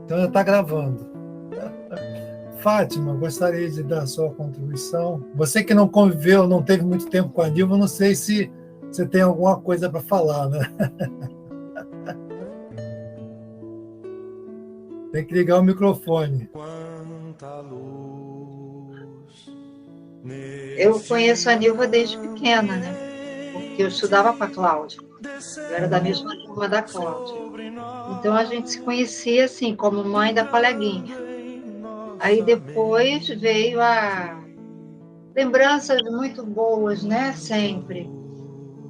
Então já está gravando. Fátima, gostaria de dar a sua contribuição. Você que não conviveu, não teve muito tempo com a Nilva, não sei se você tem alguma coisa para falar, né? Tem que ligar o microfone. Eu conheço a Nilva desde pequena, né? Porque eu estudava com a Cláudia. Eu era da mesma turma da Cláudia. Então a gente se conhecia assim, como mãe da coleguinha. Aí depois veio a lembranças muito boas, né? Sempre.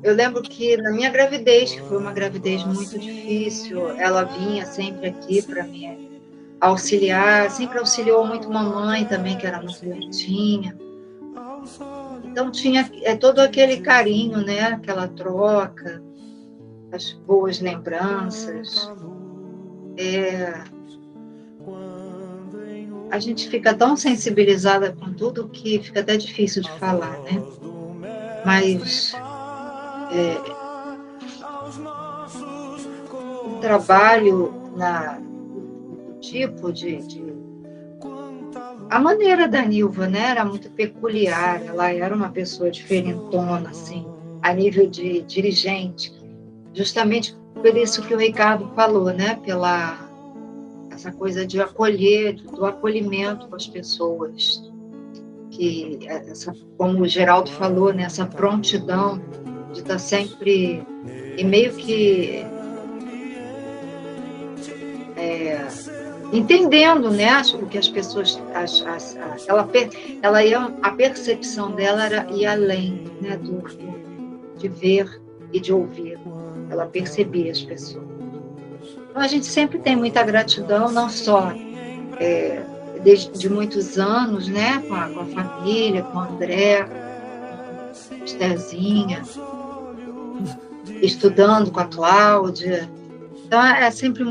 Eu lembro que na minha gravidez, que foi uma gravidez muito difícil, ela vinha sempre aqui para me auxiliar, sempre auxiliou muito mamãe também, que era muito doentinha. Então tinha todo aquele carinho, né? Aquela troca, as boas lembranças. A gente fica tão sensibilizada com tudo que fica até difícil de falar, né? Mas o trabalho o tipo a maneira da Nilva, né, era muito peculiar. Ela era uma pessoa diferentona, assim, a nível de dirigente, justamente por isso que o Ricardo falou, né, pela essa coisa de acolher, do acolhimento com as pessoas, que como o Geraldo falou, né, essa prontidão de estar sempre e meio que entendendo, né, o que as pessoas, a percepção dela ia além, né, de ver e de ouvir. Ela percebia as pessoas. Então a gente sempre tem muita gratidão, não só de muitos anos, né, com a família, com o André, com a Estherzinha, estudando com a Cláudia. Então, é sempre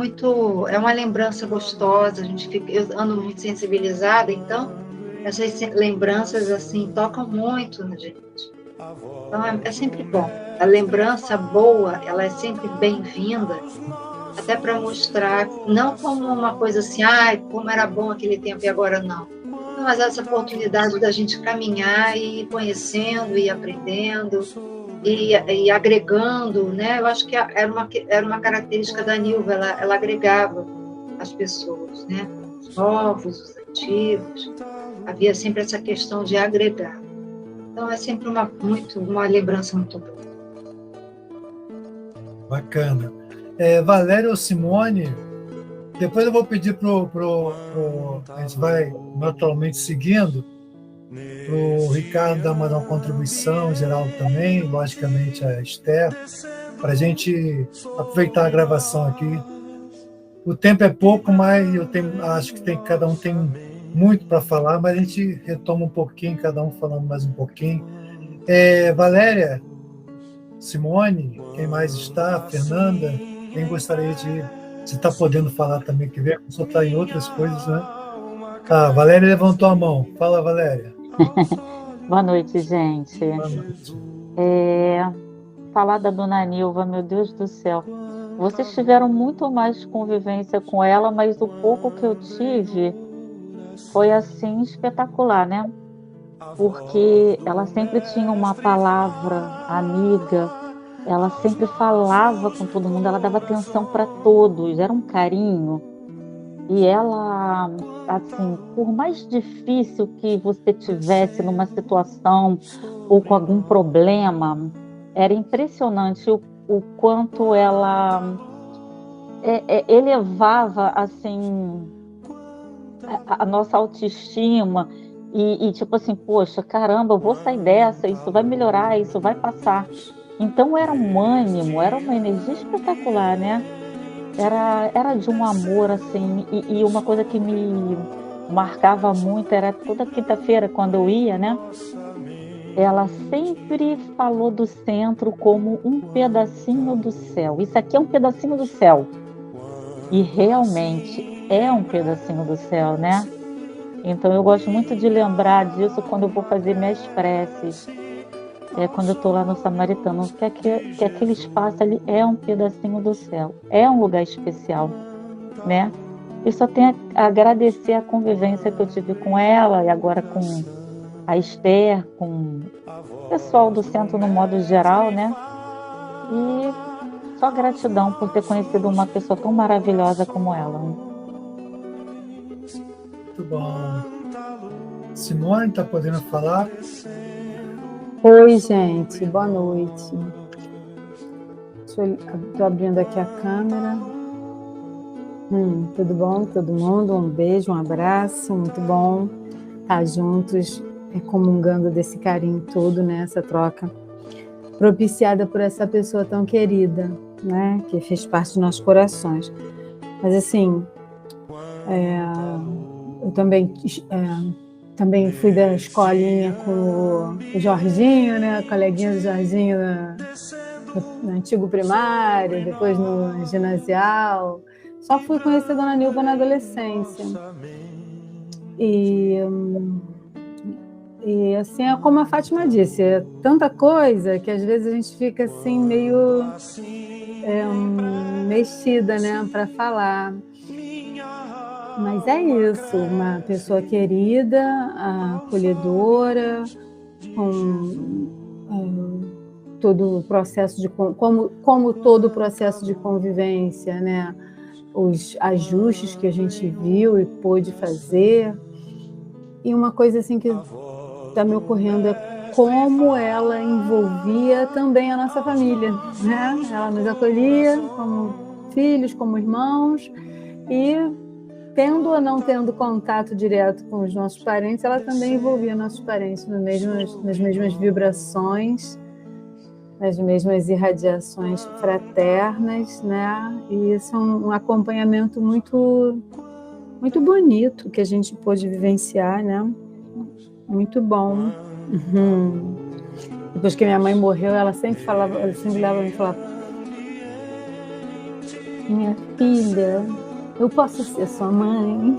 é uma lembrança gostosa, eu ando muito sensibilizada, então, essas lembranças, assim, tocam muito na gente. Então, é sempre bom. A lembrança boa, ela é sempre bem-vinda, até para mostrar, não como uma coisa assim, como era bom aquele tempo e agora não. Mas essa oportunidade da gente caminhar e ir conhecendo e aprendendo, e agregando, né? Eu acho que era uma característica da Nilva, ela agregava as pessoas, né? Os novos, os antigos, havia sempre essa questão de agregar. Então é sempre uma lembrança muito boa. Bacana. Valéria ou Simone, depois eu vou pedir a gente vai naturalmente seguindo, para o Ricardo dar uma contribuição, o Geraldo também, logicamente a Esther, para a gente aproveitar a gravação aqui. O tempo é pouco, mas acho que cada um tem muito para falar, mas a gente retoma um pouquinho, cada um falando mais um pouquinho. Valéria, Simone, quem mais está? Fernanda, quem gostaria de estar podendo falar também, que ver, só está em outras coisas, né? Valéria levantou a mão. Fala, Valéria. Boa noite, gente. Boa noite. Falar da dona Nilva, meu Deus do céu. Vocês tiveram muito mais convivência com ela, mas o pouco que eu tive foi assim espetacular, né? Porque ela sempre tinha uma palavra amiga, ela sempre falava com todo mundo, ela dava atenção para todos, era um carinho. E ela, assim, por mais difícil que você tivesse numa situação ou com algum problema, era impressionante o quanto ela elevava, assim, a nossa autoestima e tipo assim, poxa, caramba, eu vou sair dessa, isso vai melhorar, isso vai passar. Então era um ânimo, era uma energia espetacular, né? Era de um amor, assim, e uma coisa que me marcava muito era toda quinta-feira, quando eu ia, né? Ela sempre falou do centro como um pedacinho do céu. Isso aqui é um pedacinho do céu. E realmente é um pedacinho do céu, né? Então eu gosto muito de lembrar disso quando eu vou fazer minhas preces. Quando eu estou lá no Samaritano, que aquele espaço ali é um pedacinho do céu, é um lugar especial, né? E só tenho a agradecer a convivência que eu tive com ela e agora com a Esther, com o pessoal do centro no modo geral, né? E só gratidão por ter conhecido uma pessoa tão maravilhosa como ela. Muito bom. Simone, está podendo falar? Oi, gente, boa noite. Estou abrindo aqui a câmera. Tudo bom, todo mundo? Um beijo, um abraço, muito bom estar juntos, comungando desse carinho todo, né? Essa troca propiciada por essa pessoa tão querida, né? Que fez parte dos nossos corações. Mas assim, eu também fui da escolinha com o Jorginho, né? A coleguinha do Jorginho no antigo primário, depois no ginasial. Só fui conhecer a Dona Nilva na adolescência. E assim, é como a Fátima disse, é tanta coisa que às vezes a gente fica assim meio mexida, né, para falar. Mas é isso, uma pessoa querida, acolhedora, com todo o processo de como todo o processo de convivência, né? Os ajustes que a gente viu e pôde fazer. E uma coisa assim que está me ocorrendo é como ela envolvia também a nossa família, né? Ela nos acolhia como filhos, como irmãos, e tendo ou não tendo contato direto com os nossos parentes, ela também envolvia nossos parentes nas mesmas vibrações, nas mesmas irradiações fraternas, né? E isso é um acompanhamento muito, muito bonito que a gente pôde vivenciar, né? Muito bom. Depois que minha mãe morreu, ela sempre olhava e falava: minha filha, eu posso ser sua mãe?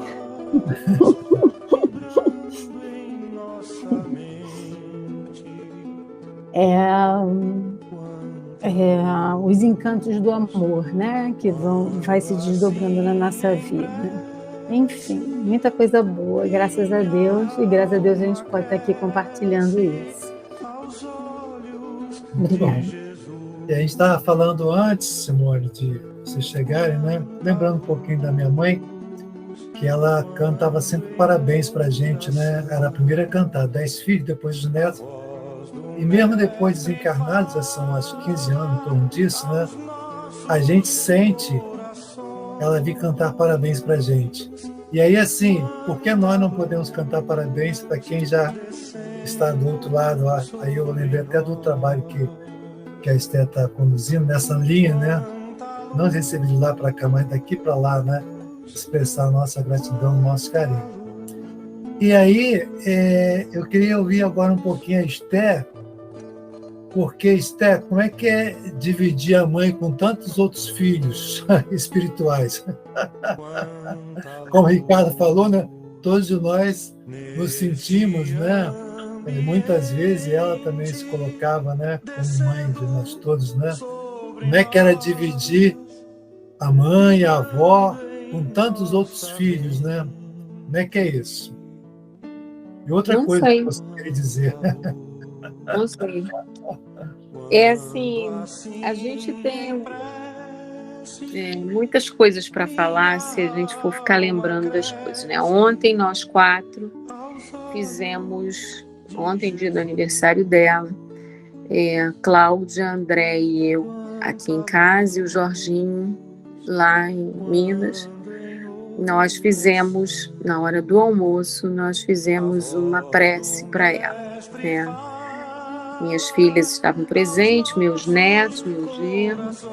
Os encantos do amor, né? Que vai se desdobrando na nossa vida. Enfim, muita coisa boa, graças a Deus, e graças a Deus a gente pode estar aqui compartilhando isso. Obrigada. E a gente estava falando antes, Simone, de vocês chegarem, né? Lembrando um pouquinho da minha mãe, que ela cantava sempre parabéns para a gente, né? Era a primeira a cantar, 10 filhos, depois os netos. E mesmo depois desencarnados, já são acho 15 anos em torno disso, né? A gente sente ela vir cantar parabéns para a gente. E aí, assim, por que nós não podemos cantar parabéns para quem já está do outro lado? Aí eu lembrei até do trabalho que a Esther está conduzindo nessa linha, né? Não receber de lá para cá, mas daqui para lá, né? Expressar a nossa gratidão, o nosso carinho. E aí, eu queria ouvir agora um pouquinho a Esther, porque, Esther, como é que é dividir a mãe com tantos outros filhos espirituais? Como o Ricardo falou, né? Todos nós nos sentimos, né? Muitas vezes ela também se colocava, né? Como mãe de nós todos, né? Como é que era dividir a mãe, a avó, com tantos outros filhos, né? Como é que é isso? E outra Não coisa sei. que você queria dizer. Não sei. É assim, a gente tem muitas coisas para falar se a gente for ficar lembrando das coisas, né? Ontem nós 4 fizemos, ontem dia do aniversário dela, Cláudia, André e eu aqui em casa, e o Jorginho lá em Minas. Nós fizemos, na hora do almoço, nós fizemos uma prece para ela, né? Minhas filhas estavam presentes, meus netos, meus genros,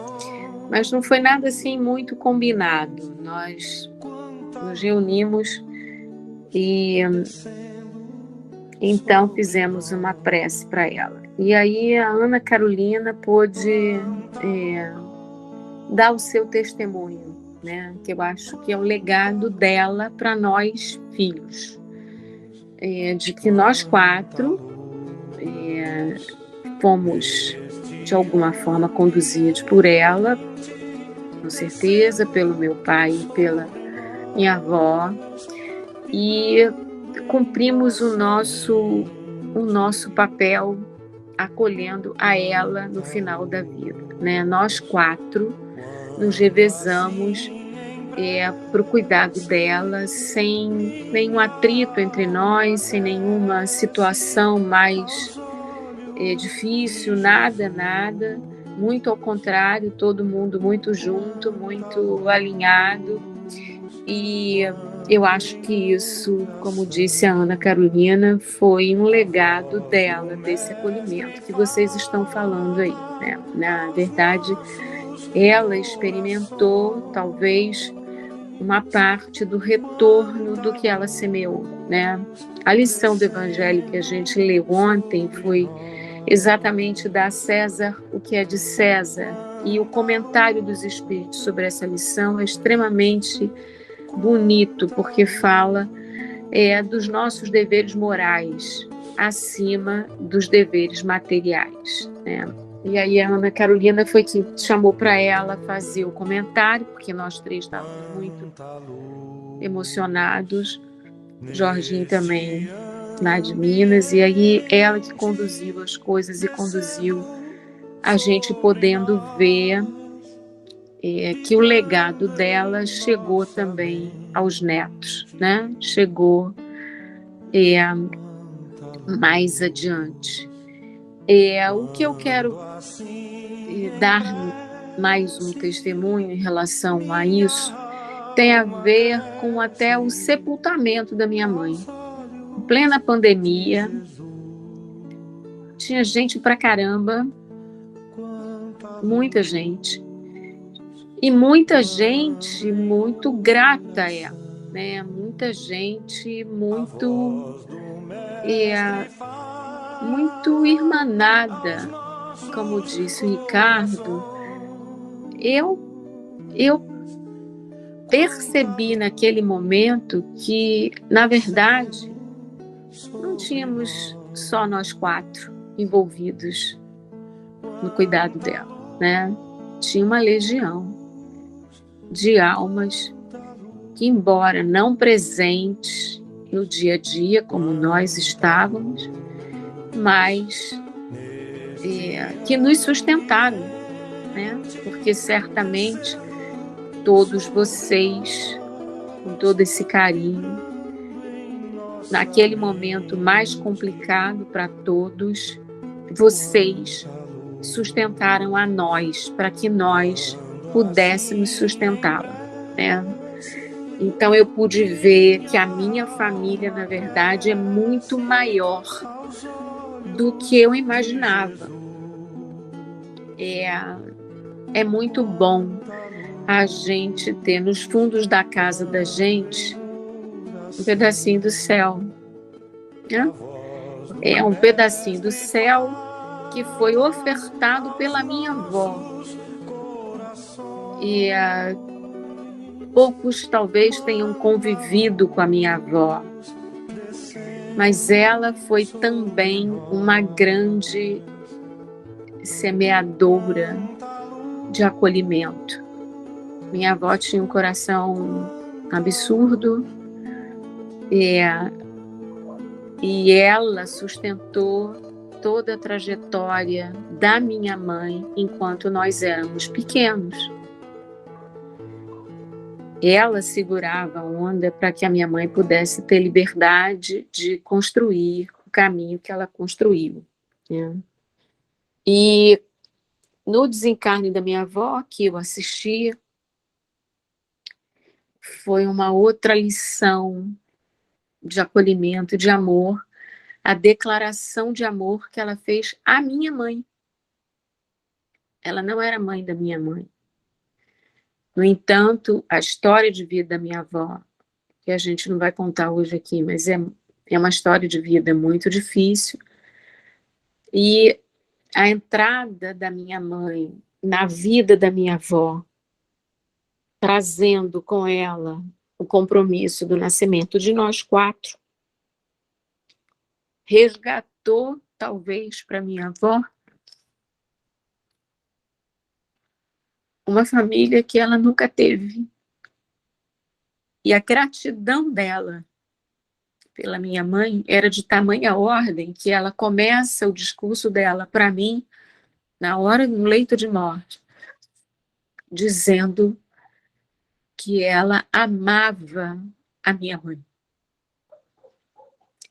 mas não foi nada assim muito combinado. Nós nos reunimos e então fizemos uma prece para ela. E aí a Ana Carolina pôde dar o seu testemunho, né? Que eu acho que é o legado dela para nós filhos, de que nós 4 fomos de alguma forma conduzidos por ela, com certeza, pelo meu pai e pela minha avó, e cumprimos o nosso papel acolhendo a ela no final da vida, né? Nós 4 nos revezamos para o cuidado dela, sem nenhum atrito entre nós, sem nenhuma situação mais difícil, nada. Muito ao contrário, todo mundo muito junto, muito alinhado. E eu acho que isso, como disse a Ana Carolina, foi um legado dela, desse acolhimento que vocês estão falando aí, né? Na verdade, ela experimentou, talvez, uma parte do retorno do que ela semeou, né? A lição do Evangelho que a gente leu ontem foi exatamente dar a César o que é de César, e o comentário dos Espíritos sobre essa lição é extremamente bonito, porque fala dos nossos deveres morais acima dos deveres materiais, né? E aí a Ana Carolina foi quem chamou para ela fazer o comentário, porque nós 3 estávamos muito emocionados, Jorginho também lá de Minas, e aí ela que conduziu as coisas e conduziu a gente podendo ver que o legado dela chegou também aos netos, né? Chegou mais adiante. O que eu quero dar mais um testemunho em relação a isso tem a ver com até o sepultamento da minha mãe. Em plena pandemia, tinha gente pra caramba, muita gente. E muita gente muito grata a ela, né? Muita gente muito irmanada, como disse o Ricardo. Eu percebi naquele momento que, na verdade, não tínhamos só nós 4 envolvidos no cuidado dela, né? Tinha uma legião de almas que, embora não presentes no dia a dia, como nós estávamos, mas que nos sustentaram, né? Porque certamente todos vocês, com todo esse carinho, naquele momento mais complicado para todos, vocês sustentaram a nós, para que nós pudéssemos sustentá-la, né? Então eu pude ver que a minha família, na verdade, é muito maior do que eu imaginava. É muito bom a gente ter nos fundos da casa da gente um pedacinho do céu, né? É um pedacinho do céu que foi ofertado pela minha avó. E poucos talvez tenham convivido com a minha avó, mas ela foi também uma grande semeadora de acolhimento. Minha avó tinha um coração absurdo, e ela sustentou toda a trajetória da minha mãe enquanto nós éramos pequenos. Ela segurava a onda para que a minha mãe pudesse ter liberdade de construir o caminho que ela construiu, né? E no desencarne da minha avó, que eu assisti, foi uma outra lição de acolhimento, de amor, a declaração de amor que ela fez à minha mãe. Ela não era mãe da minha mãe. No entanto, a história de vida da minha avó, que a gente não vai contar hoje aqui, mas é uma história de vida muito difícil, e a entrada da minha mãe na vida da minha avó, trazendo com ela o compromisso do nascimento de nós 4, resgatou, talvez, para minha avó, uma família que ela nunca teve. E a gratidão dela pela minha mãe era de tamanha ordem que ela começa o discurso dela para mim, na hora do leito de morte, dizendo que ela amava a minha mãe,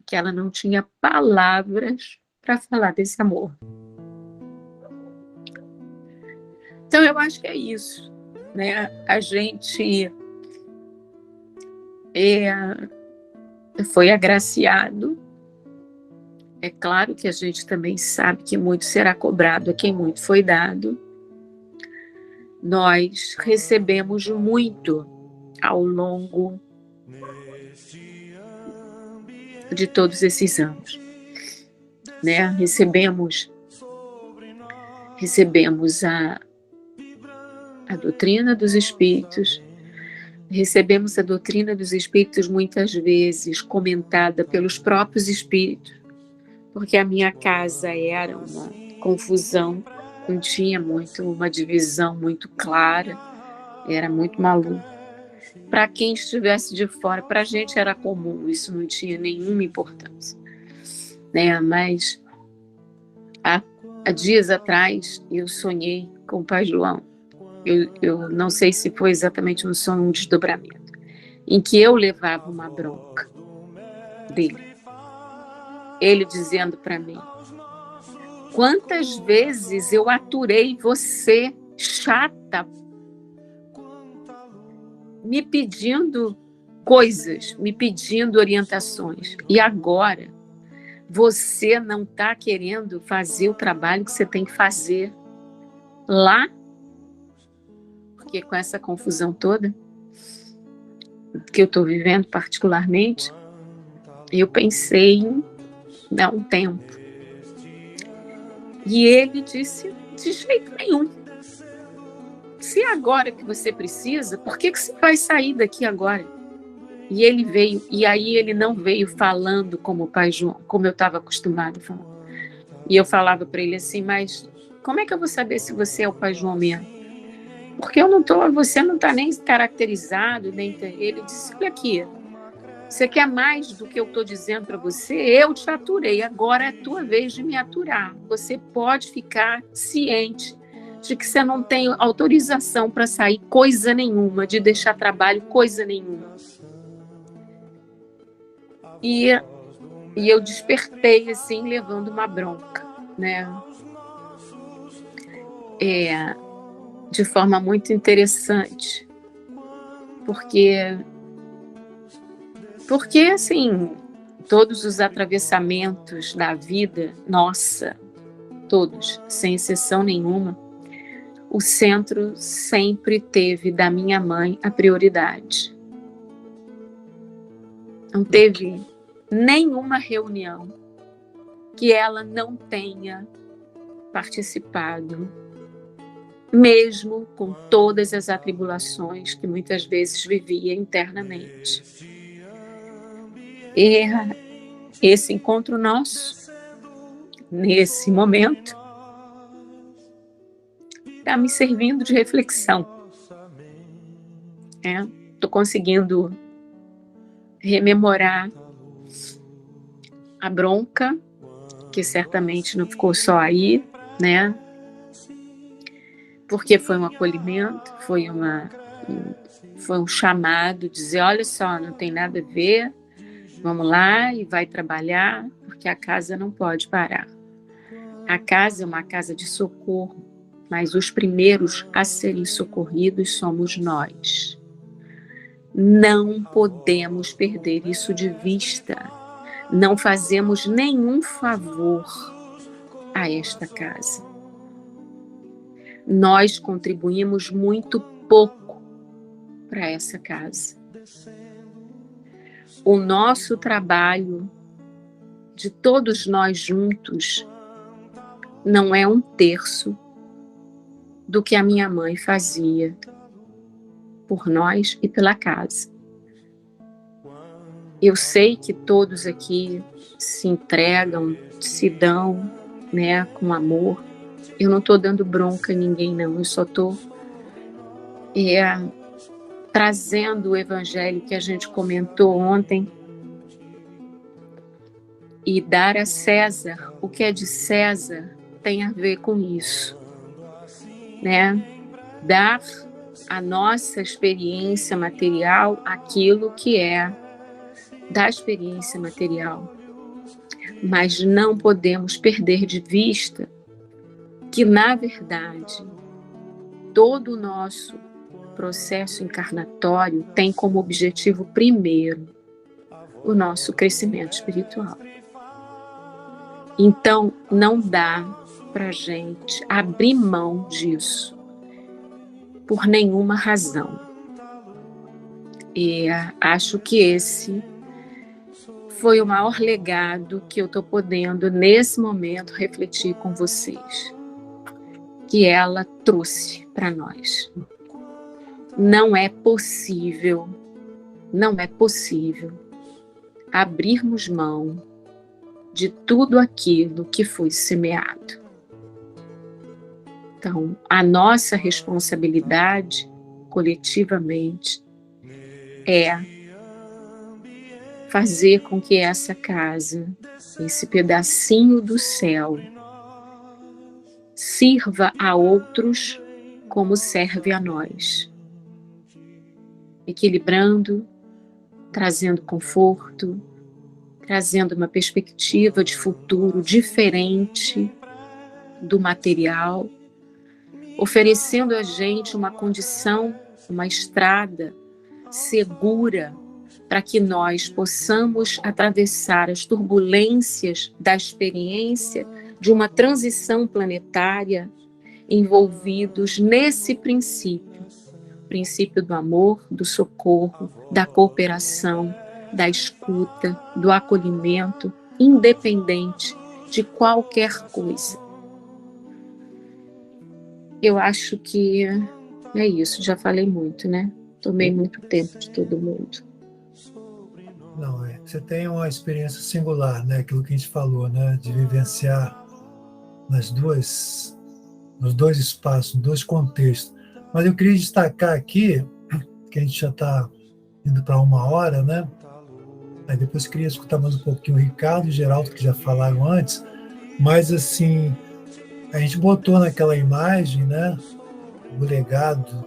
que ela não tinha palavras para falar desse amor. Então, eu acho que é isso, né? A gente foi agraciado. É claro que a gente também sabe que muito será cobrado a quem muito foi dado. Nós recebemos muito ao longo de todos esses anos, né? Recebemos a doutrina dos espíritos, recebemos a doutrina dos espíritos muitas vezes comentada pelos próprios espíritos, porque a minha casa era uma confusão, não tinha muito uma divisão muito clara, era muito maluco. Para quem estivesse de fora, para a gente era comum, isso não tinha nenhuma importância, né? Mas há dias atrás eu sonhei com o Pai João. Eu não sei se foi exatamente um sonho, um desdobramento, em que eu levava uma bronca dele. Ele dizendo para mim: quantas vezes eu aturei você, chata, me pedindo coisas, me pedindo orientações. E agora você não está querendo fazer o trabalho que você tem que fazer lá? Porque com essa confusão toda que eu estou vivendo particularmente, eu pensei em dar um tempo. E ele disse: de jeito nenhum. Se é agora que você precisa, por que você vai sair daqui agora? E ele veio, e aí ele não veio falando como o Pai João, como eu estava acostumado a falar. E eu falava para ele assim: mas como é que eu vou saber se você é o Pai João mesmo? Porque você não está nem caracterizado, nem... Ele disse: olha aqui, você quer mais do que eu estou dizendo para você? Eu te aturei, agora é a tua vez de me aturar. Você pode ficar ciente de que você não tem autorização para sair coisa nenhuma, de deixar trabalho coisa nenhuma. E eu despertei assim, levando uma bronca, né? De forma muito interessante, porque assim, todos os atravessamentos da vida nossa, todos, sem exceção nenhuma, o centro sempre teve da minha mãe a prioridade. Não teve nenhuma reunião que ela não tenha participado, mesmo com todas as atribulações que muitas vezes vivia internamente. E esse encontro nosso, nesse momento, está me servindo de reflexão. Estou conseguindo rememorar a bronca, que certamente não ficou só aí, né? Porque foi um acolhimento, foi um chamado, dizer: olha só, não tem nada a ver, vamos lá e vai trabalhar, porque a casa não pode parar. A casa é uma casa de socorro, mas os primeiros a serem socorridos somos nós. Não podemos perder isso de vista. Não fazemos nenhum favor a esta casa. Nós contribuímos muito pouco para essa casa. O nosso trabalho, de todos nós juntos, não é 1/3 do que a minha mãe fazia por nós e pela casa. Eu sei que todos aqui se entregam, se dão, né, com amor. Eu não estou dando bronca a ninguém, não. Eu só estou trazendo o evangelho que a gente comentou ontem, e dar a César o que é de César tem a ver com isso, né? Dar à nossa experiência material aquilo que é da experiência material. Mas não podemos perder de vista que, na verdade, todo o nosso processo encarnatório tem como objetivo primeiro o nosso crescimento espiritual. Então, não dá para a gente abrir mão disso por nenhuma razão. E acho que esse foi o maior legado que eu estou podendo, nesse momento, refletir com vocês, que ela trouxe para nós. Não é possível abrirmos mão de tudo aquilo que foi semeado. Então, a nossa responsabilidade, coletivamente, é fazer com que essa casa, esse pedacinho do céu, sirva a outros como serve a nós. Equilibrando, trazendo conforto, trazendo uma perspectiva de futuro diferente do material, oferecendo a gente uma condição, uma estrada segura para que nós possamos atravessar as turbulências da experiência de uma transição planetária envolvidos nesse princípio, o princípio do amor, do socorro, da cooperação, da escuta, do acolhimento, independente de qualquer coisa. Eu acho que é isso, já falei muito, né? Tomei muito tempo de todo mundo. Não, você tem uma experiência singular, né? Aquilo que a gente falou, né? De vivenciar nos dois espaços, nos dois contextos. Mas eu queria destacar aqui, que a gente já está indo para 1 hora, né? Aí depois eu queria escutar mais um pouquinho o Ricardo e o Geraldo, que já falaram antes, mas assim, a gente botou naquela imagem, né? O legado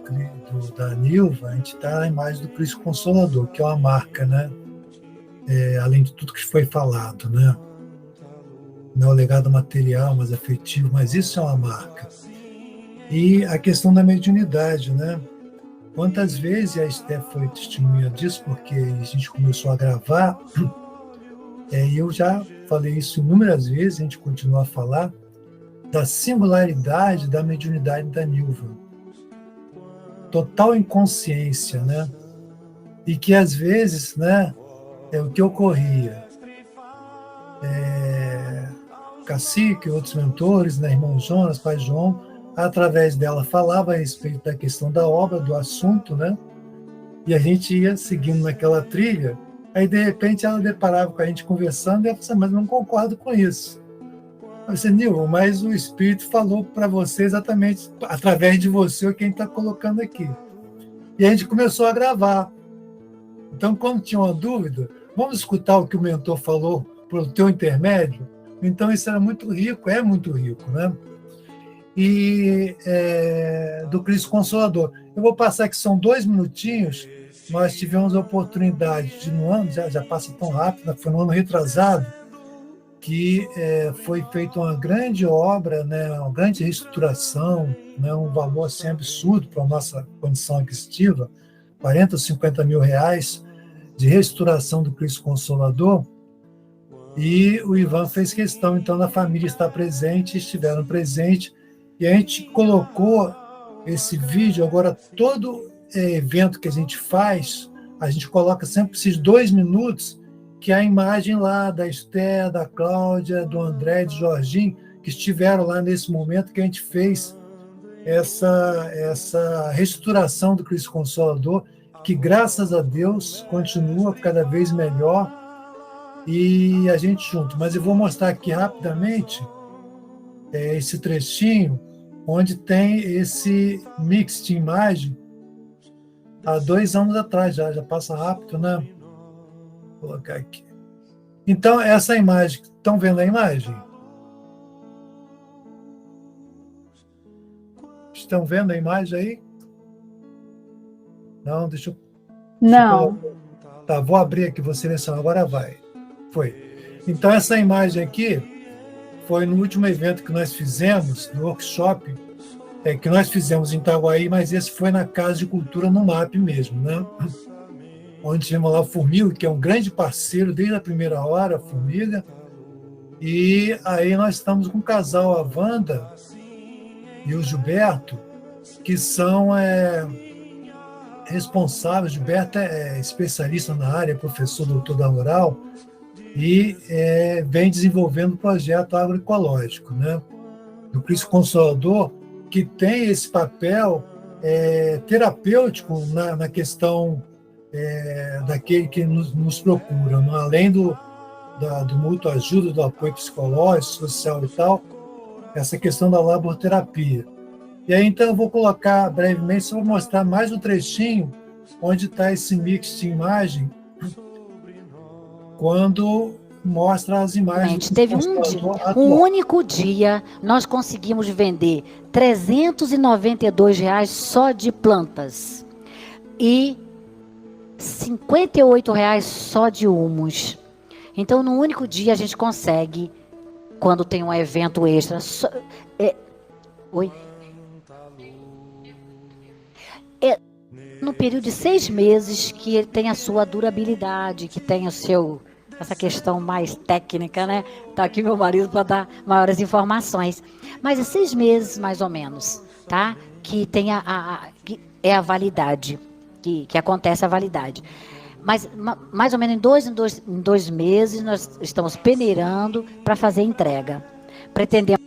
da Nilva, a gente está na imagem do Cristo Consolador, que é uma marca, né? Além de tudo que foi falado, né? Não é o legado material, mas afetivo, mas isso é uma marca. E a questão da mediunidade, né? Quantas vezes, a Esther foi testemunha disso, porque a gente começou a gravar, e eu já falei isso inúmeras vezes, a gente continua a falar, da singularidade da mediunidade da Nilva. Total inconsciência, né? E que às vezes, né, o que ocorria, Cacique, outros mentores, né, irmão Jonas, pai João, através dela falava a respeito da questão da obra, do assunto, né? E a gente ia seguindo naquela trilha, aí de repente ela deparava com a gente conversando e ela falou assim, mas não concordo com isso. Eu disse, Nilva, mas o Espírito falou para você exatamente, através de você, o que a gente está colocando aqui. E a gente começou a gravar. Então, quando tinha uma dúvida, vamos escutar o que o mentor falou por teu intermédio? Então, isso era muito rico, é muito rico, né? E do Cristo Consolador. Eu vou passar aqui, são 2 minutinhos, nós tivemos a oportunidade de, no ano, já passa tão rápido, foi no ano retrasado, que foi feita uma grande obra, né, uma grande reestruturação, né, um valor assim, absurdo para a nossa condição aquisitiva, 40 ou 50 mil reais de restauração do Cristo Consolador, e o Ivan fez questão, então, da família estar presente, estiveram presentes, e a gente colocou esse vídeo, agora todo evento que a gente faz, a gente coloca sempre esses 2 minutos, que é a imagem lá da Esther, da Cláudia, do André, de Jorginho, que estiveram lá nesse momento que a gente fez essa restauração do Cristo Consolador, que, graças a Deus, continua cada vez melhor, e a gente junto. Mas eu vou mostrar aqui rapidamente esse trechinho, onde tem esse mix de imagem há 2 anos atrás, já passa rápido, né? Vou colocar aqui. Então, essa imagem, estão vendo a imagem? Estão vendo a imagem aí? Não, deixa eu Não. Tá, vou abrir aqui, vou selecionar, agora vai. Foi. Então, essa imagem aqui foi no último evento que nós fizemos, no workshop, que nós fizemos em Itaguaí, mas esse foi na Casa de Cultura, no MAP mesmo, né? Onde tivemos lá o Formiga, que é um grande parceiro desde a primeira hora, a Formiga. E aí nós estamos com o casal, a Wanda e o Gilberto, que são responsáveis. Gilberto é especialista na área, professor, doutor da Rural, e vem desenvolvendo o projeto agroecológico, né, do Cristo Consolador, que tem esse papel terapêutico na questão daquele que nos procura, né? Além do mútuo ajuda, do apoio psicológico, social e tal, essa questão da laborterapia. E aí, então, eu vou colocar brevemente, só vou mostrar mais um trechinho onde está esse mix de imagem, quando mostra as imagens. Teve um único dia, nós conseguimos vender R$392 só de plantas e R$58 só de humus. Então, num único dia, a gente consegue, quando tem um evento extra... Oi? No período de 6 meses que ele tem a sua durabilidade, que tem essa questão mais técnica, né? Tá aqui meu marido para dar maiores informações. Mas é 6 meses, mais ou menos, tá? Que tem que é a validade, que acontece a validade. Mas mais ou menos em dois meses nós estamos peneirando para fazer entrega. Pretendemos...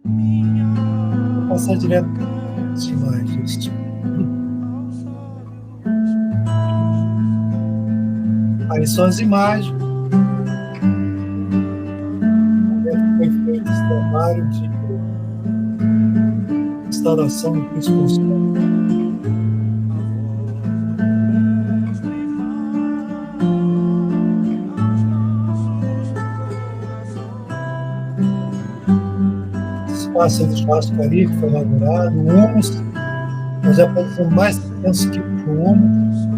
Vou passar direto as imagens. Aí são as imagens. Foi feito esse trabalho de instalação do Cristo Consolador. Espaço de churrascaria que foi inaugurado, o humus, nós já produzimos mais de 300 quilos de humus.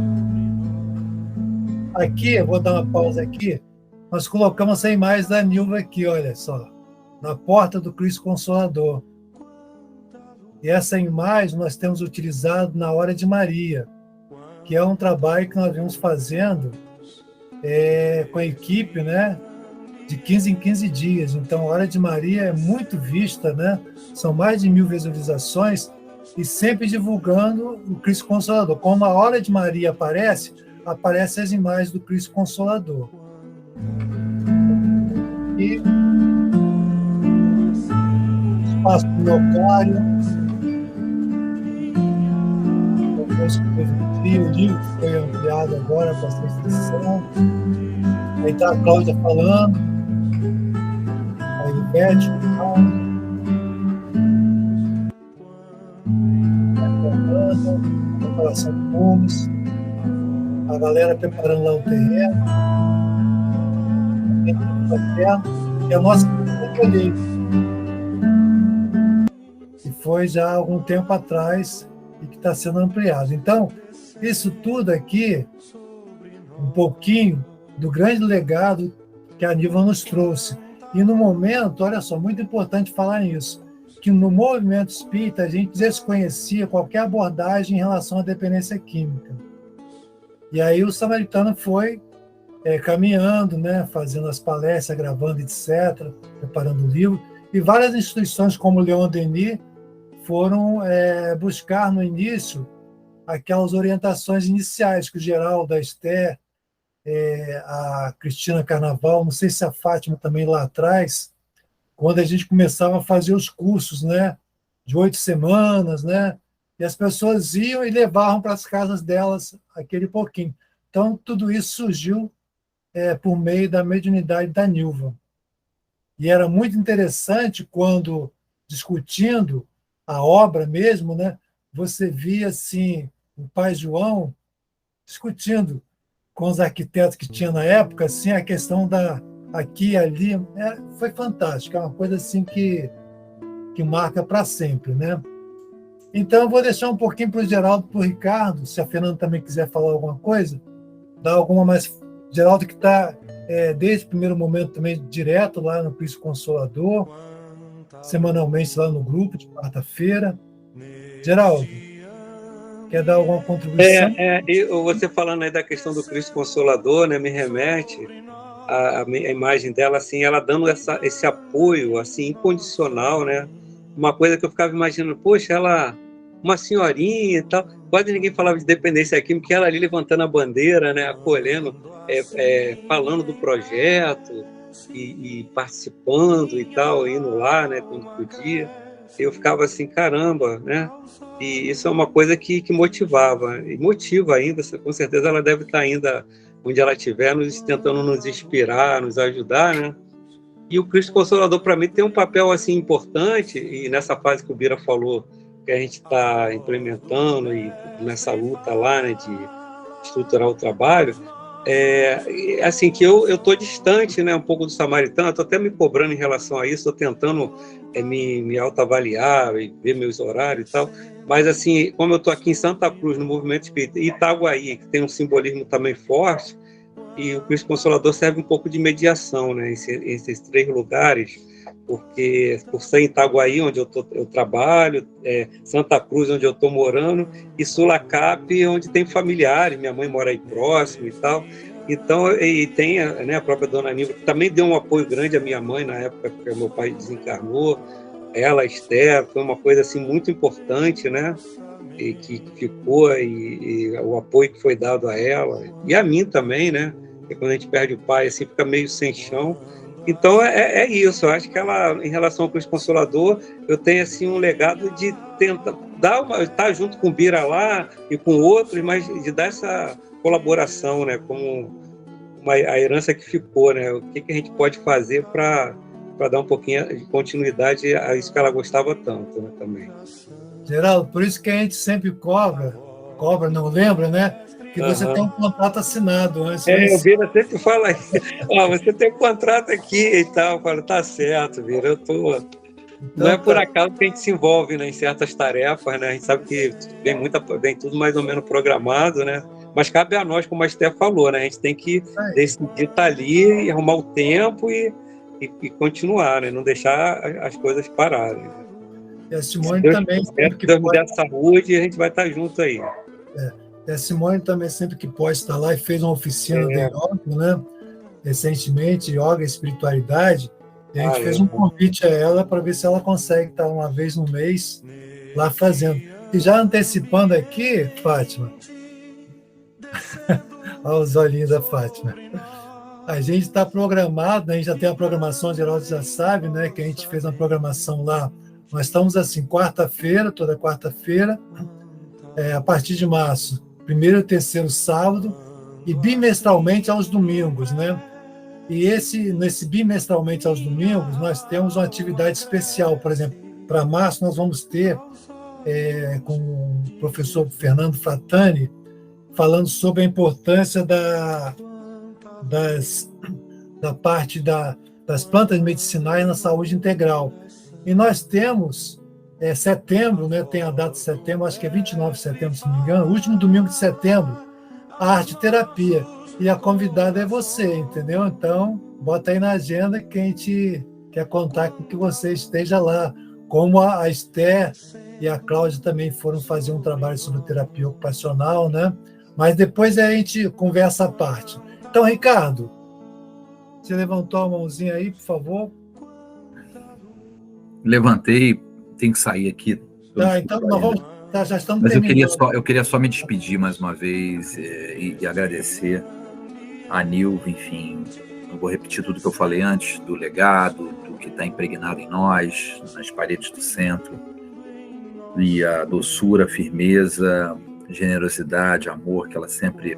Aqui, eu vou dar uma pausa aqui, nós colocamos essa imagem da Nilva aqui, olha só, na porta do Cristo Consolador. E essa imagem nós temos utilizado na Hora de Maria, que é um trabalho que nós vimos fazendo com a equipe, né, de 15 em 15 dias. Então, a Hora de Maria é muito vista, né? São mais de 1000 visualizações, e sempre divulgando o Cristo Consolador. Como a Hora de Maria aparecem as imagens do Cristo Consolador. E espaço do Leocário, o livro que foi ampliado agora com essa extensão. Aí está a Cláudia falando, a Ivete, a preparação de humus, a galera preparando lá o terreno, e a nossa colheita, que foi já há algum tempo atrás e que está sendo ampliado. Então, isso tudo aqui, um pouquinho do grande legado que a Nilva nos trouxe. E no momento, olha só, muito importante falar nisso, que no movimento espírita a gente desconhecia qualquer abordagem em relação à dependência química. E aí o Samaritano foi caminhando, né, fazendo as palestras, gravando, etc., preparando o livro, e várias instituições como o Leon Denis foram buscar no início aquelas orientações iniciais que o Geraldo, a Esther, a Cristina Carnaval, não sei se a Fátima também lá atrás, quando a gente começava a fazer os cursos, né, de 8 semanas, né, e as pessoas iam e levavam para as casas delas aquele pouquinho. Então, tudo isso surgiu por meio da mediunidade da Nilva. E era muito interessante quando, discutindo a obra mesmo, né, você via assim, o pai João, discutindo com os arquitetos que tinha na época, assim, a questão da aqui e ali, foi fantástico, é uma coisa assim que marca para sempre, né? Então, eu vou deixar um pouquinho para o Geraldo, para o Ricardo, se a Fernanda também quiser falar alguma coisa, dar alguma mais... Geraldo que está, desde o primeiro momento, também direto lá no Cristo Consolador, semanalmente lá no grupo, de quarta-feira. Geraldo, quer dar alguma contribuição? E você falando aí da questão do Cristo Consolador, né, me remete a imagem dela, assim, ela dando esse apoio assim, incondicional, né? Uma coisa que eu ficava imaginando, poxa, ela, uma senhorinha e tal, quase ninguém falava de dependência química, que ela ali levantando a bandeira, né, acolhendo, falando do projeto e participando e tal, indo lá, né, quando podia. Eu ficava assim, caramba, né? E isso é uma coisa que motivava, e motiva ainda, com certeza ela deve estar ainda onde ela estiver, tentando nos inspirar, nos ajudar, né? E o Cristo Consolador, para mim, tem um papel assim importante, e nessa fase que o Bira falou, que a gente está implementando, e nessa luta lá, né, de estruturar o trabalho, assim, que eu estou distante, né, um pouco do samaritano, estou até me cobrando em relação a isso, estou tentando me autoavaliar e ver meus horários e tal, mas assim, como eu estou aqui em Santa Cruz, no Movimento Espírita, e Itaguaí, que tem um simbolismo também forte, e o Cristo Consolador serve um pouco de mediação, né, esses três lugares, porque por ser em Itaguaí, onde eu trabalho, Santa Cruz, onde eu estou morando, e Sulacap, onde tem familiares, minha mãe mora aí próximo e tal. Então, e tem, né, a própria Dona Aníbal, que também deu um apoio grande à minha mãe na época que meu pai desencarnou, ela, Esther, foi uma coisa assim muito importante, né, e que ficou, e o apoio que foi dado a ela, e a mim também, né, porque quando a gente perde o pai, assim, fica meio sem chão. Então, é isso. Eu acho que ela, em relação ao Cristo Consolador, eu tenho assim, um legado de tentar estar junto com o Bira lá e com outros, mas de dar essa colaboração, né, como a herança que ficou, né? O que a gente pode fazer para dar um pouquinho de continuidade a isso que ela gostava tanto, né, também. Geraldo, por isso que a gente sempre cobra, não lembra, né? Que você tem um contrato assinado antes. O Bira sempre fala isso. Você tem um contrato aqui e tal. Eu falo, tá certo, Bira, eu tô... Então, não é por acaso que a gente se envolve, né, em certas tarefas, né? A gente sabe que vem tudo mais ou menos programado, né? Mas cabe a nós, como a Esther falou, né? A gente tem que decidir estar ali e arrumar o tempo e continuar, né? Não deixar as coisas pararem. Né? E a Simone também... Se Deus me der saúde, a gente vai estar junto aí. E a Simone também, sempre que pode, estar lá e fez uma oficina de yoga, né? Recentemente, yoga e espiritualidade. E a gente fez um convite a ela para ver se ela consegue estar uma vez no mês lá fazendo. E já antecipando aqui, Fátima, olha os olhinhos da Fátima. A gente está programado, né? A gente já tem a programação, Geraldo já sabe, né? Que a gente fez uma programação lá. Nós estamos assim, quarta-feira, toda quarta-feira, a partir de março, primeiro e terceiro sábado, e bimestralmente aos domingos, né? E nesse bimestralmente aos domingos, nós temos uma atividade especial. Por exemplo, para março nós vamos ter com o professor Fernando Fratani, falando sobre a importância da parte das plantas medicinais na saúde integral. E nós temos setembro, né, tem a data de setembro, acho que é 29 de setembro, se não me engano, último domingo de setembro, a arte terapia. E a convidada é você, entendeu? Então, bota aí na agenda que a gente quer contar com que você esteja lá, como a Esther e a Cláudia também foram fazer um trabalho sobre terapia ocupacional, né? Mas depois a gente conversa à parte. Então, Ricardo, você levantou a mãozinha aí, por favor? Levantei, tem que sair aqui. Então nós vamos, já estamos Mas terminando. eu queria só me despedir mais uma vez e agradecer a Nilva, enfim, não vou repetir tudo que eu falei antes, do legado, do que está impregnado em nós, nas paredes do centro, e a doçura, firmeza, generosidade, amor que ela sempre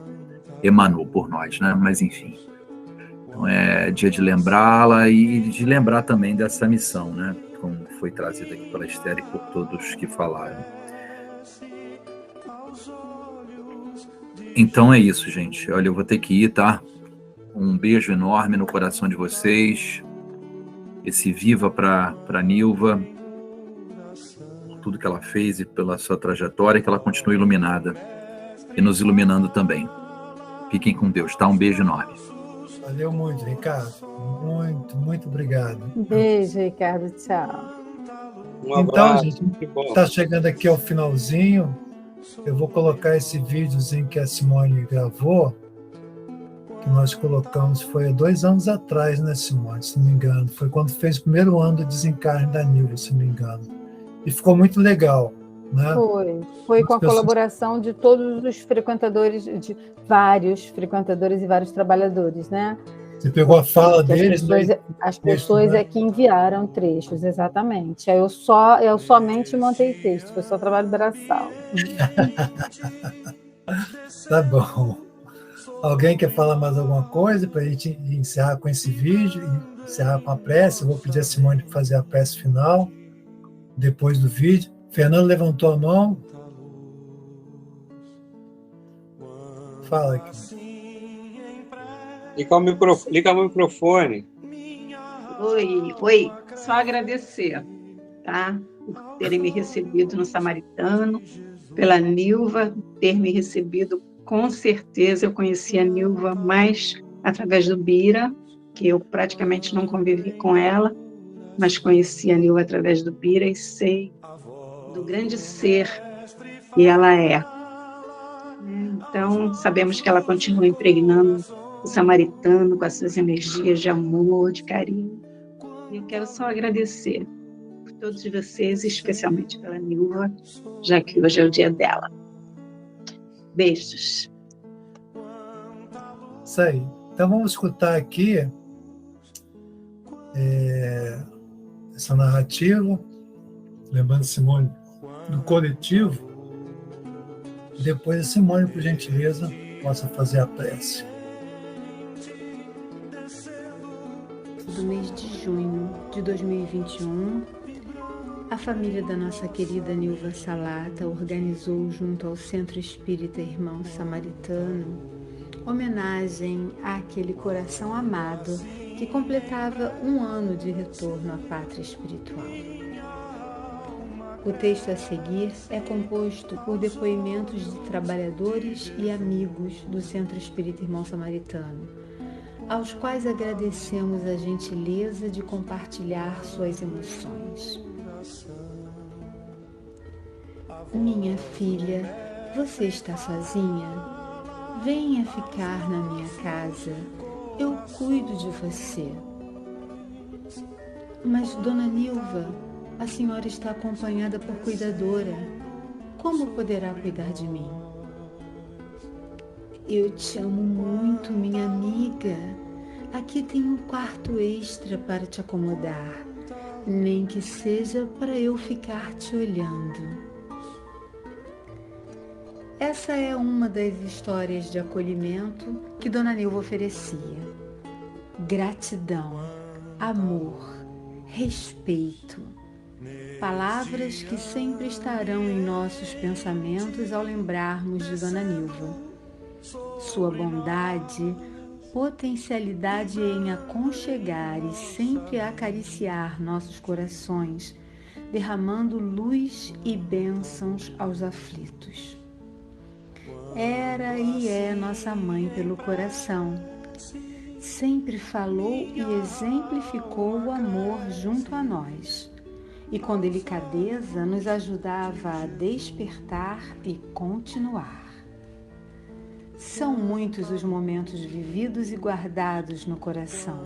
emanou por nós, né? Mas enfim, então é dia de lembrá-la e de lembrar também dessa missão, né? Como foi trazida aqui pela Esther e por todos que falaram. Então é isso, gente. Olha, eu vou ter que ir, tá? Um beijo enorme no coração de vocês. Esse viva para Nilva, por tudo que ela fez e pela sua trajetória, que ela continue iluminada e nos iluminando também. Fiquem com Deus, tá? Um beijo enorme. Valeu muito, Ricardo. Muito, muito obrigado. Beijo, Ricardo. Tchau. Um Então, abraço. gente, Que bom. está chegando aqui ao finalzinho. Eu vou colocar esse videozinho que a Simone gravou, que nós colocamos, foi há 2 anos atrás, né, Simone? Se não me engano. Foi quando fez o primeiro ano do desencarne da Nilva, se não me engano. E ficou muito legal, né? Foi com a colaboração de todos os frequentadores, de vários frequentadores e vários trabalhadores, né? Você pegou a fala Porque deles, as pessoas né? é que enviaram trechos, exatamente. Aí eu somente montei texto, foi só trabalho braçal. Tá bom. Alguém quer falar mais alguma coisa para a gente encerrar com esse vídeo e encerrar com a prece? Eu vou pedir a Simone para fazer a prece final depois do vídeo. Fernando levantou a mão. Fala aqui. Liga o microfone. Oi. Só agradecer, tá? Por terem me recebido no Samaritano, pela Nilva ter me recebido. Com certeza eu conheci a Nilva mais através do Bira, que eu praticamente não convivi com ela, mas conheci a Nilva através do Bira e sei do grande ser que ela é. Então, sabemos que ela continua impregnando o Samaritano com as suas energias de amor, de carinho. E eu quero só agradecer por todos vocês, especialmente pela Nilva, já que hoje é o dia dela. Beijos. Isso aí. Então vamos escutar aqui essa narrativa, lembrando Simone do coletivo. Depois a Simone, por gentileza, possa fazer a prece. Do mês de junho de 2021, a família da nossa querida Nilva Salata organizou junto ao Centro Espírita Irmão Samaritano homenagem àquele coração amado que completava 1 ano de retorno à pátria espiritual. O texto a seguir é composto por depoimentos de trabalhadores e amigos do Centro Espírita Irmão Samaritano, aos quais agradecemos a gentileza de compartilhar suas emoções. Minha filha, você está sozinha? Venha ficar na minha casa, eu cuido de você. Mas, Dona Nilva, a senhora está acompanhada por cuidadora. Como poderá cuidar de mim? Eu te amo muito, minha amiga. Aqui tem um quarto extra para te acomodar, nem que seja para eu ficar te olhando. Essa é uma das histórias de acolhimento que Dona Nilva oferecia. Gratidão, amor, respeito. Palavras que sempre estarão em nossos pensamentos ao lembrarmos de Dona Nilva. Sua bondade, potencialidade em aconchegar e sempre acariciar nossos corações, derramando luz e bênçãos aos aflitos. Era e é nossa mãe pelo coração. Sempre falou e exemplificou o amor junto a nós, e com delicadeza nos ajudava a despertar e continuar. São muitos os momentos vividos e guardados no coração.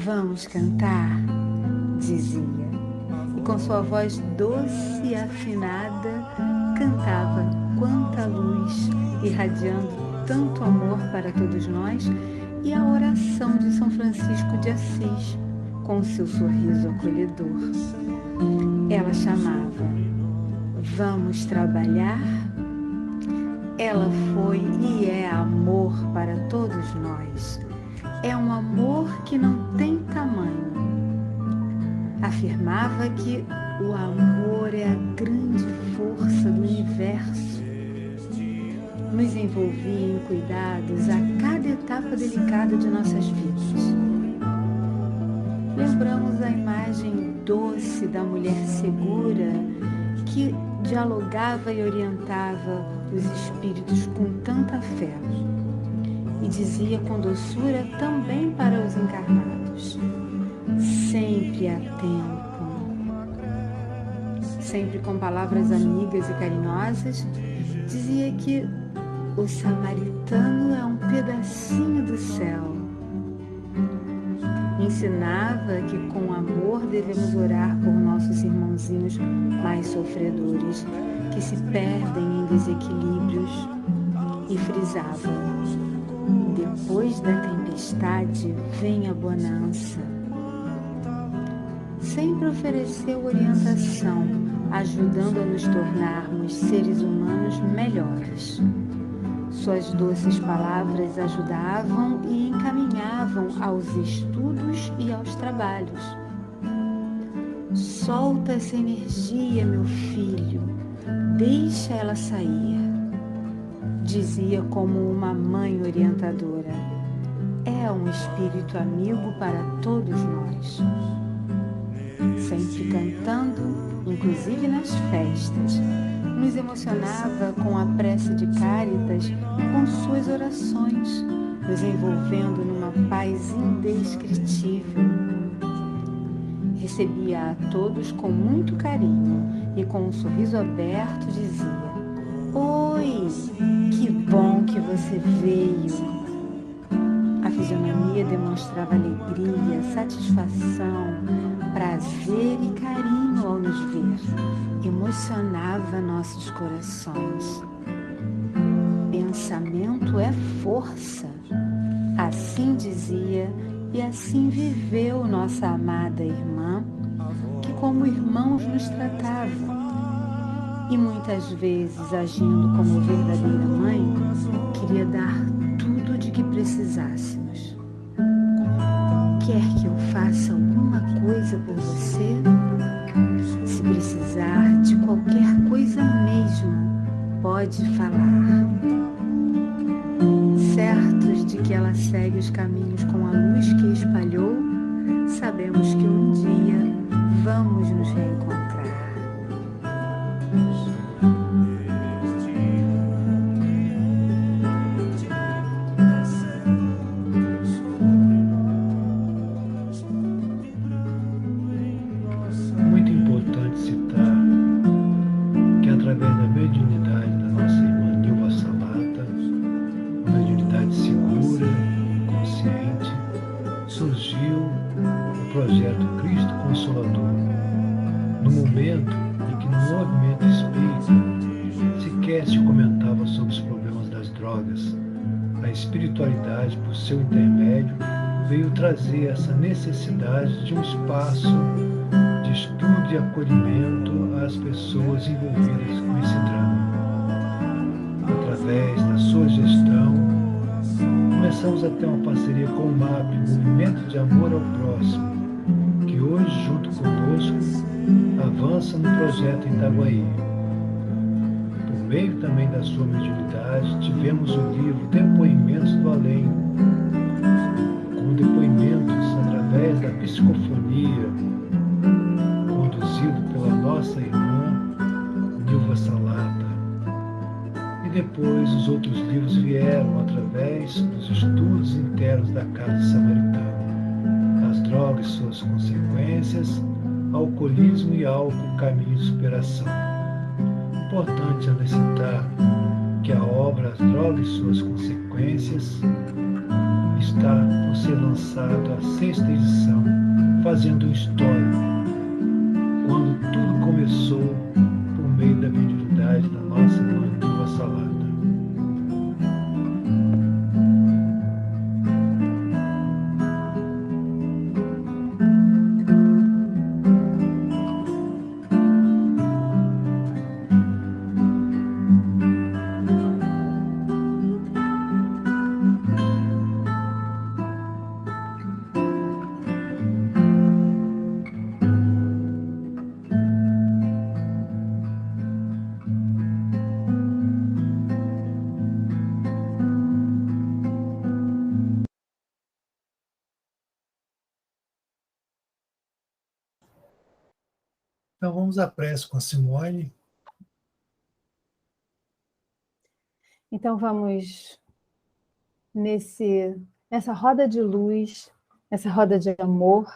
Vamos cantar, dizia, e com sua voz doce e afinada cantava quanta luz, irradiando tanto amor para todos nós, e a oração de São Francisco de Assis, com seu sorriso acolhedor. Ela chamava, vamos trabalhar? Ela foi e é amor para todos nós. É um amor que não tem tamanho. Afirmava que o amor é a grande força do universo. nos envolvia em cuidados a cada etapa delicada de nossas vidas. Lembramos a imagem doce da mulher segura que dialogava e orientava os espíritos com tanta fé e dizia com doçura também para os encarnados: sempre há tempo. Sempre com palavras amigas e carinhosas, dizia que o samaritano é um pedacinho do céu. Ensinava que com amor devemos orar por nossos irmãozinhos mais sofredores, que se perdem em desequilíbrios, e frisava: depois da tempestade vem a bonança. Sempre ofereceu orientação, ajudando a nos tornarmos seres humanos melhores. Suas doces palavras ajudavam e encaminhavam aos estudos e aos trabalhos. Solta essa energia, meu filho, deixa ela sair, dizia como uma mãe orientadora. É um espírito amigo para todos nós. Sempre cantando, inclusive nas festas, nos emocionava com a prece de Cáritas e com suas orações, nos envolvendo numa paz indescritível. Recebia a todos com muito carinho e com um sorriso aberto dizia: oi, que bom que você veio. A fisionomia demonstrava alegria, satisfação, prazer e carinho ao nos ver. Emocionava nossos corações. Pensamento é força, assim dizia e assim viveu nossa amada irmã, que como irmãos nos tratava. E muitas vezes, agindo como verdadeira mãe, queria dar tudo de que precisássemos. Quer que eu faça alguma coisa por você? Se precisar de qualquer coisa mesmo, pode falar. Certos de que ela segue os caminhos com a luz que espalhou, sabemos que um dia vamos nos reencontrar. Muito importante citar que através da mediunidade da nossa irmã Nilva Salata, uma mediunidade segura e consciente, surgiu o projeto Cristo Consolador, no momento em que no movimento espírita sequer se comentava sobre os problemas das drogas. A espiritualidade, por seu intermédio, veio trazer essa necessidade de um espaço de estudo e acolhimento às pessoas envolvidas com esse drama. Através da sua gestão, começamos a ter uma parceria com o MAP, Movimento de Amor ao Próximo, que hoje, junto conosco, avança no projeto Itaguaí. Por meio também da sua mediunidade, tivemos o livro Depoimentos do Além, com depoimentos através da psicofonia, conduzido pela nossa irmã Nilva Salata. E depois os outros livros vieram através dos estudos internos da Casa Samaritana: As Drogas e Suas Consequências, Alcoolismo e Álcool, Caminho de Superação. Importante é citar que a obra As Drogas e Suas Consequências está por ser lançado a 6ª edição, fazendo um histórico, quando tudo começou por meio da mediunidade da nossa irmã Nilva Salata. Então vamos à prece com a Simone. Então vamos nessa roda de luz, nessa roda de amor,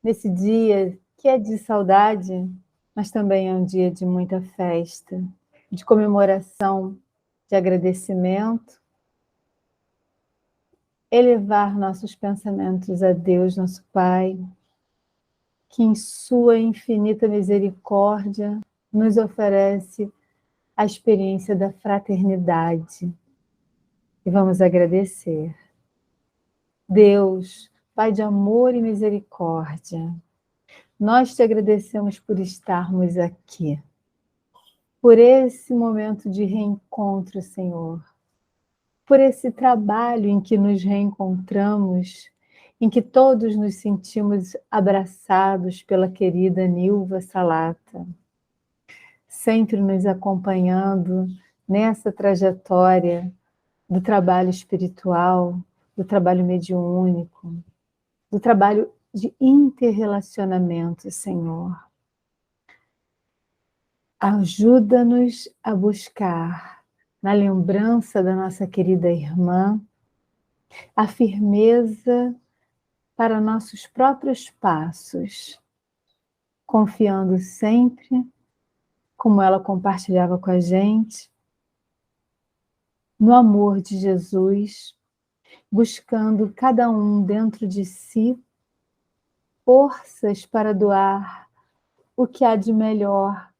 nesse dia que é de saudade, mas também é um dia de muita festa, de comemoração, de agradecimento, elevar nossos pensamentos a Deus, nosso Pai, que em sua infinita misericórdia nos oferece a experiência da fraternidade. E vamos agradecer. Deus, Pai de amor e misericórdia, nós te agradecemos por estarmos aqui, por esse momento de reencontro, Senhor, por esse trabalho em que nos reencontramos, em que todos nos sentimos abraçados pela querida Nilva Salata, sempre nos acompanhando nessa trajetória do trabalho espiritual, do trabalho mediúnico, do trabalho de interrelacionamento, Senhor. Ajuda-nos a buscar, na lembrança da nossa querida irmã, a firmeza para nossos próprios passos, confiando sempre, como ela compartilhava com a gente, no amor de Jesus, buscando cada um dentro de si forças para doar o que há de melhor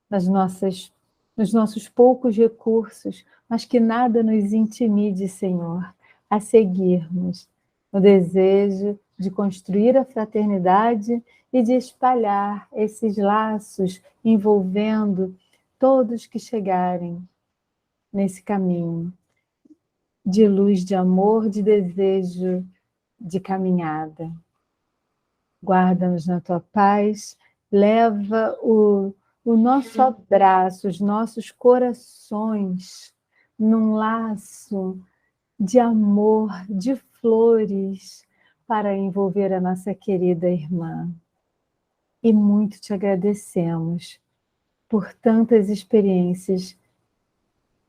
nos nossos poucos recursos, mas que nada nos intimide, Senhor, a seguirmos no desejo de construir a fraternidade e de espalhar esses laços envolvendo todos que chegarem nesse caminho de luz, de amor, de desejo, de caminhada. Guarda-nos na tua paz, leva o nosso abraço, os nossos corações num laço de amor, de flores, para envolver a nossa querida irmã. E muito te agradecemos por tantas experiências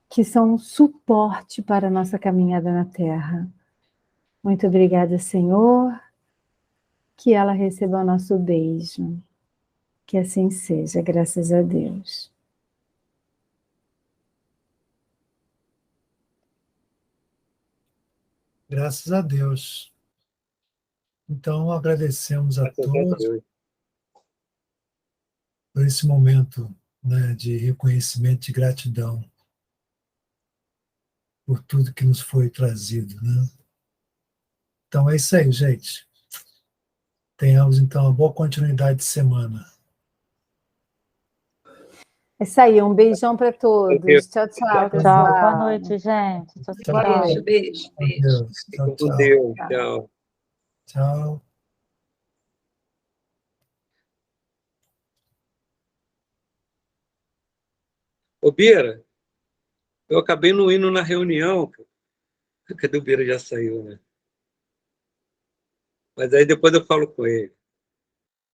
que são um suporte para a nossa caminhada na Terra. Muito obrigada, Senhor, que ela receba o nosso beijo. Que assim seja, graças a Deus. Graças a Deus. Então, agradecemos a todos por esse momento, né, de reconhecimento e gratidão por tudo que nos foi trazido, né? Então é isso aí, gente. Tenhamos, então, uma boa continuidade de semana. É isso aí, um beijão para todos. Tchau, tchau, pessoal. Tchau, boa noite, gente. Tchau, Tchau, tchau. tchau. Beijo. Deus. Tchau, Com tchau. Deus. Tchau. Tchau. Ô, Bira, eu acabei não indo na reunião. Cadê o Bira? Já saiu, né? Mas aí depois eu falo com ele.